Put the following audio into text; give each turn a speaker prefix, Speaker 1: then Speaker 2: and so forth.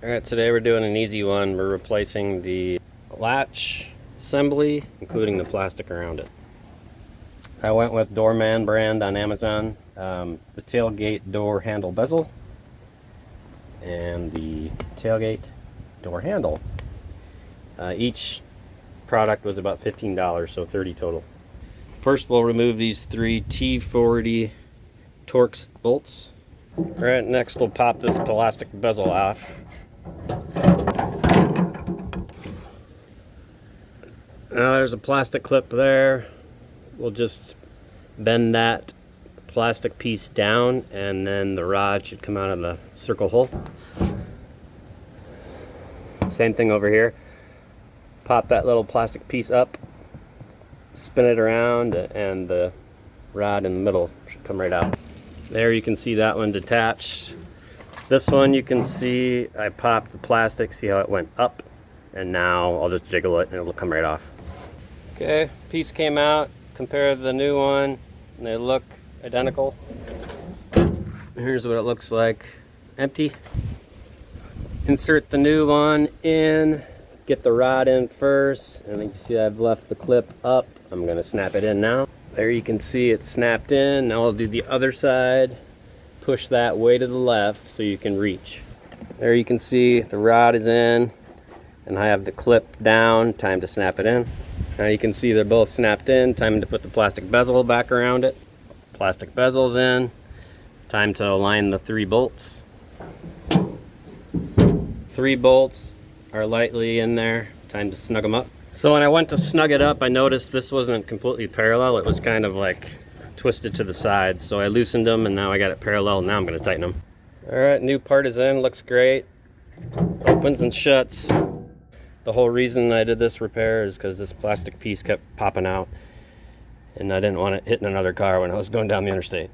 Speaker 1: Alright, today we're doing an easy one. We're replacing the latch assembly, including the plastic around it. I went with Doorman brand on Amazon, the tailgate door handle bezel, and the tailgate door handle. Each product was about $15, so $30 total. First we'll remove these three T40 Torx bolts. Alright, next we'll pop this plastic bezel off. Now there's a plastic clip there. We'll just bend that plastic piece down and then the rod should come out of the circle hole. Same thing over here. Pop that little plastic piece up, spin it around, and the rod in the middle should come right out. There you can see that one detached. This one you can see I popped the plastic, see how it went up, and now I'll just jiggle it and it'll come right off. Okay, piece came out, compare the new one, and they look identical. Here's what it looks like empty. Insert the new one in, get the rod in first, and you see I've left the clip up. I'm gonna snap it in now. There you can see it's snapped in. Now I'll do the other side. Push that way to the left so you can reach. There you can see the rod is in, and I have the clip down. Time to snap it in. Now you can see they're both snapped in. Time to put the plastic bezel back around it. Plastic bezel's in. Time to align the three bolts. 3 bolts are lightly in there. Time to snug them up. So when I went to snug it up, I noticed this wasn't completely parallel. It was kind of like twisted to the sides. So I loosened them and now I got it parallel. Now I'm gonna tighten them. All right, new part is in, looks great. Opens and shuts. The whole reason I did this repair is because this plastic piece kept popping out and I didn't want it hitting another car when I was going down the interstate.